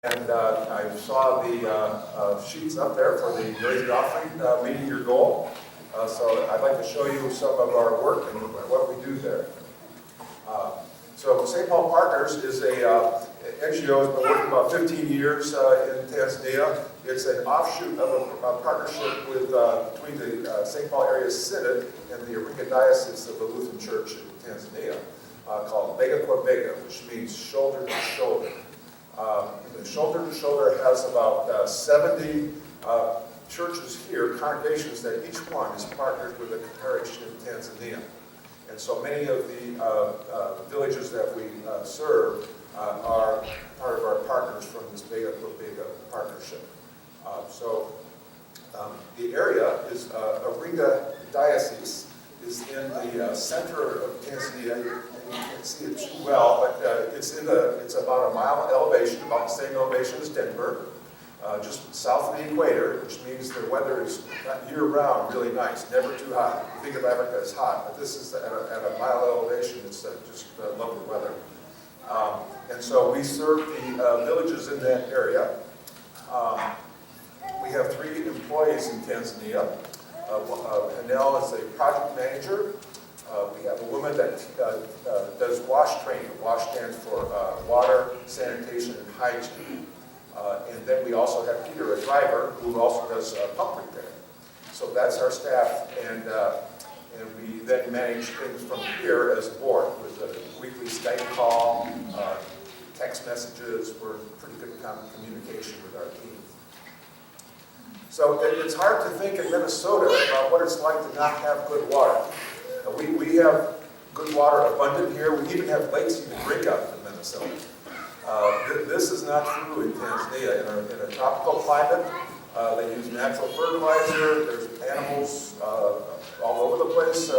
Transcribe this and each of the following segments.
And I saw the sheets up there for the raised offering, meeting your goal. So I'd like to show you some of our work and what we do there. So St. Paul Partners is a NGO that's been working about 15 years in Tanzania. It's an offshoot of a partnership with between the St. Paul Area Synod and the Iringa Diocese of the Lutheran Church in Tanzania, called Bega kwa Bega, which means shoulder to shoulder. The shoulder to shoulder has about 70 churches here, congregations that each one is partnered with a congregation in Tanzania. And so many of the villages that we serve are part of our partners from this Bega kwa Bega partnership. The area is Iringa Diocese is in the center of Tanzania. You can't see it too well, but it's about a mile elevation, about the same elevation as Denver, just south of the equator, which means the weather is year-round really nice, never too hot. You think of Africa as hot, but this is at a mile elevation. It's just lovely weather. And so we serve the villages in that area. We have 3 employees in Tanzania. Hanel is a project manager. We have a woman that does WASH training. WASH stands for Water, Sanitation, and Hygiene. And then we also have Peter, a driver, who also does pump repair. So that's our staff, and we then manage things from here as a board with a weekly Skype call, text messages. We're in pretty good communication with our team. So it's hard to think in Minnesota about what it's like to not have good water. We have good water abundant here. We even have lakes you can drink out in Minnesota. This is not true in Tanzania. In a tropical climate, they use natural fertilizer. There's animals all over the place,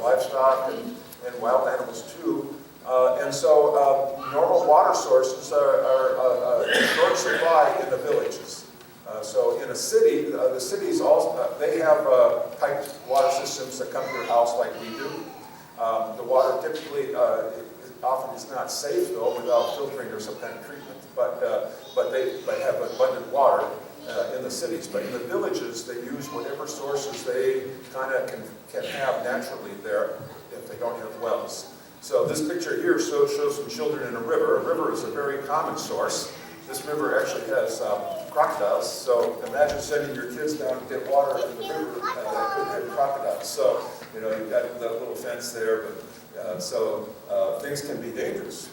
livestock and wild animals too. And so normal water sources are in short supply in the villages. So in a city, the cities also, they have piped water systems that come to your house like we do. The water typically, often is not safe though without filtering or some kind of treatment, but they have abundant water in the cities. But in the villages, they use whatever sources they kind of can have naturally there if they don't have wells. So this picture here shows some children in a river. A river is a very common source. This river actually has crocodiles, so imagine sending your kids down to get water in the river that could have crocodiles. So, you know, you've got that little fence there, but things can be dangerous.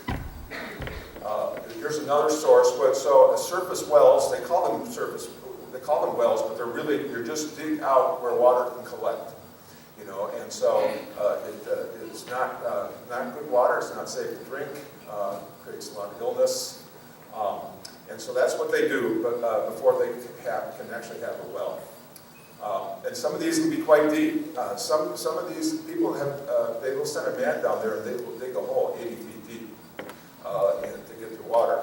Here's another source. So surface wells, they call them wells, but you're just dig out where water can collect. You know, and so it's not good water. It's not safe to drink. Creates a lot of illness. And so that's what they do, but before they can actually have a well. And some of these can be quite deep. Some of these people they will send a man down there and they will dig a hole 80 feet deep to get the water.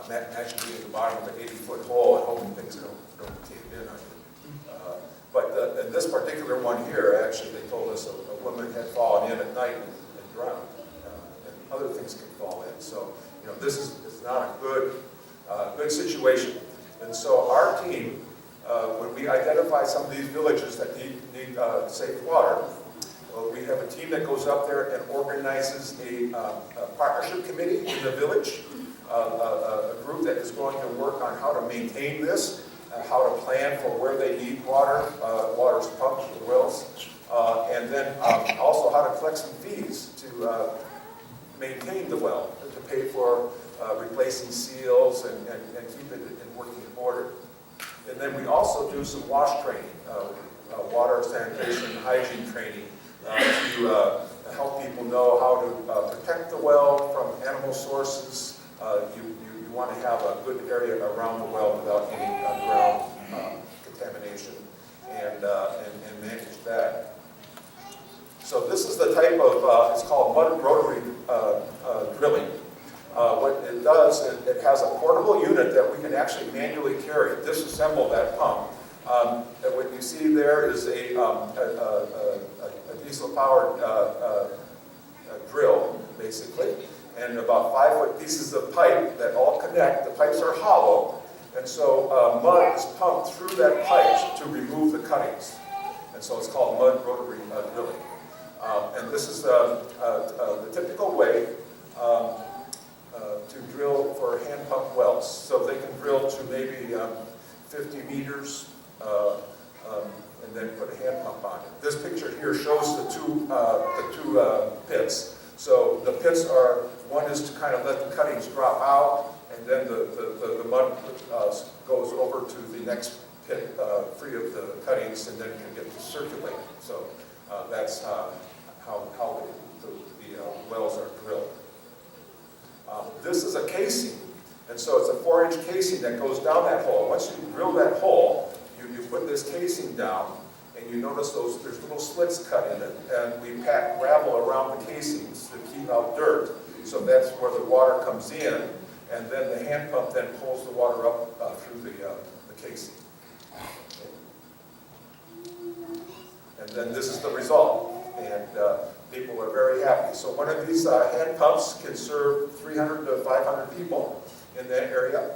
Imagine being at the bottom of an 80-foot hole and hoping things don't cave in on you. But in this particular one here, actually, they told us a woman had fallen in at night and drowned, and other things can fall in. So, you know, this is not a good situation. And so our team, when we identify some of these villages that need safe water, we have a team that goes up there and organizes a partnership committee in the village, a group that is going to work on how to maintain this, how to plan for where they need water, water's pumped to the wells, and then also how to collect some fees to maintain the well, to pay for replacing seals and keep it in working order. And then we also do some WASH training, water, sanitation, hygiene training, to help people know how to protect the well from animal sources. You want to have a good area around the well without any ground contamination and manage that. So this is the type of, it's called mud rotary drilling. What it does, it has a portable unit that we can actually manually carry, disassemble that pump. What you see there is a diesel-powered drill, basically, and about 5-foot pieces of pipe that all connect. The pipes are hollow, and so mud is pumped through that pipe to remove the cuttings. And so it's called mud rotary drilling. And this is the typical way to drill for hand pump wells. So they can drill to maybe 50 meters and then put a hand pump on it. This picture here shows the two pits. So the pits are, one is to kind of let the cuttings drop out, and then the mud goes over to the next pit free of the cuttings, and then can get to circulate. So that's how the wells are drilled. This is a casing, and so it's a 4-inch casing that goes down that hole. Once you drill that hole, you put this casing down, and you notice there's little slits cut in it, and we pack gravel around the casings to keep out dirt. So that's where the water comes in, and then the hand pump then pulls the water up through the casing. And then this is the result, and people are very happy. So one of these hand pumps can serve 300 to 500 people in that area,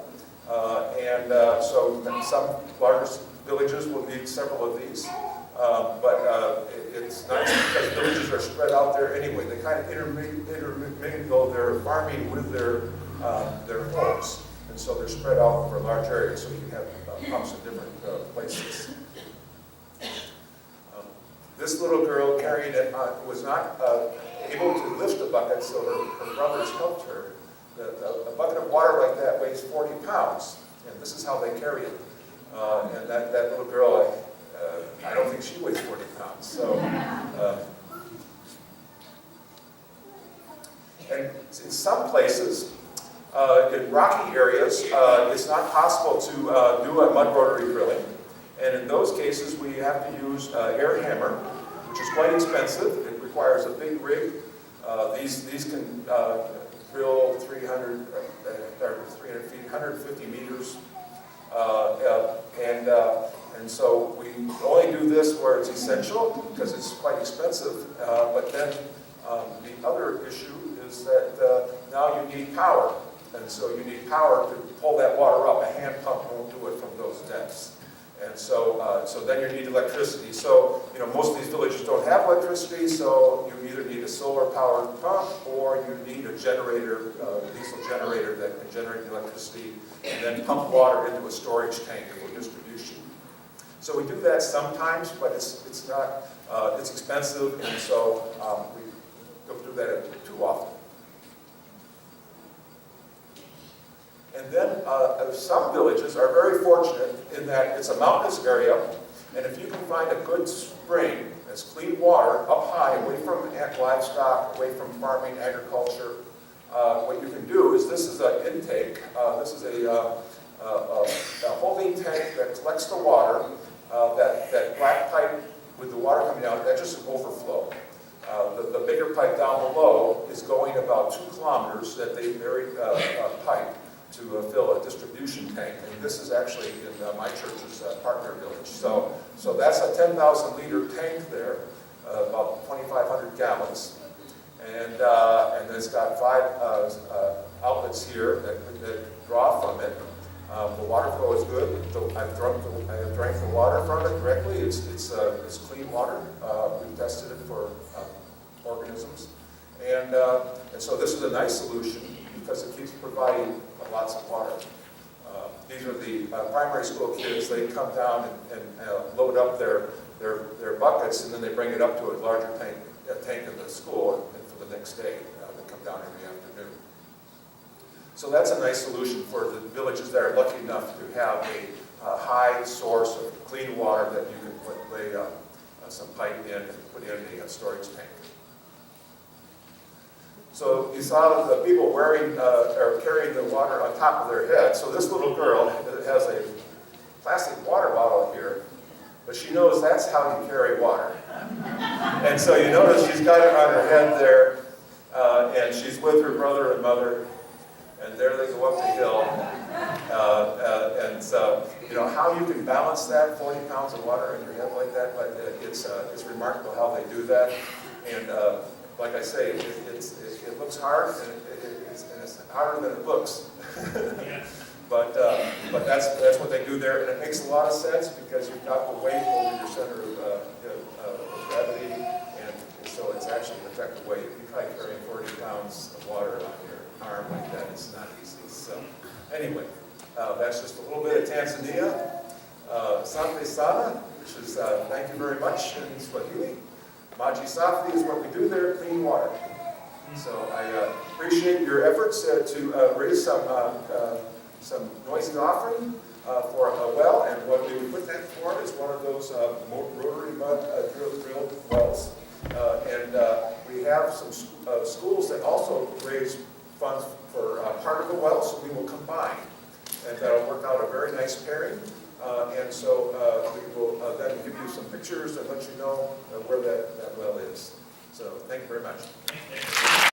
so some larger villages will need several of these, but it's nice because villages are spread out there anyway. They kind of intermingle their farming with their homes, and so they're spread out over large areas, so you can have pumps in different places. This little girl carrying it was not able to lift the bucket, so her brothers helped her. A bucket of water like that weighs 40 pounds, and this is how they carry it. And that little girl, I don't think she weighs 40 pounds. So, and in some places, in rocky areas, it's not possible to do a mud rotary drilling. And in those cases, we have to use air hammer, which is quite expensive. It requires a big rig. These can drill 300 feet, 150 meters. And so we only do this where it's essential because it's quite expensive. But then the other issue is that now you need power. And so you need power to pull that water up. A hand pump won't do it from those depths. And so, so then you need electricity. So, most of these villages don't have electricity, so you either need a solar-powered pump or you need a generator, diesel generator that can generate the electricity and then pump water into a storage tank for distribution. So we do that sometimes, but it's not, it's expensive, and so we don't do that too often. And then some villages are very fortunate in that it's a mountainous area, and if you can find a good spring that's clean water up high, away from livestock, away from farming, agriculture, what you can do is, this is an intake. This is a holding tank that collects the water. That black pipe with the water coming out, that's just an overflow. The bigger pipe down below is going about 2 kilometers that they buried a pipe to fill a distribution tank, and this is actually in my church's partner village. So that's a 10,000 liter tank there, about 2,500 gallons, and it's got 5 outlets here that draw from it. The water flow is good. I have drank the water from it directly. It's clean water. We've tested it for organisms, and so this is a nice solution because it keeps providing lots of water. These are the primary school kids. They come down and load up their buckets, and then they bring it up to a larger tank in the school, and for the next day they come down every afternoon. So that's a nice solution for the villages that are lucky enough to have a high source of clean water that you can lay some pipe in and put in a storage tank. So you saw the people wearing or carrying the water on top of their head. So this little girl has a plastic water bottle here, but she knows that's how you carry water. And so you notice she's got it on her head there, and she's with her brother and mother, and there they go up the hill. And so, how you can balance that, 40 pounds of water in your head like that, but it's remarkable how they do that. And like I say, it looks hard, and it's harder than it looks. But that's what they do there, and it makes a lot of sense because you've got the weight over your center of gravity, and so it's actually an effective weight. If you try carrying 40 pounds of water on your arm like that, it's not easy. So anyway, that's just a little bit of Tanzania. Asante sana, which is thank you very much in Swahili. Maji safi is what we do there, clean water. So I appreciate your efforts to raise some noisy offering for a well, and what we would put that for is one of those rotary mud drilled wells. And we have some schools that also raise funds for part of the well, so we will combine. And that'll work out a very nice pairing. And so we will then give you some pictures and let you know where that well is. So thank you very much.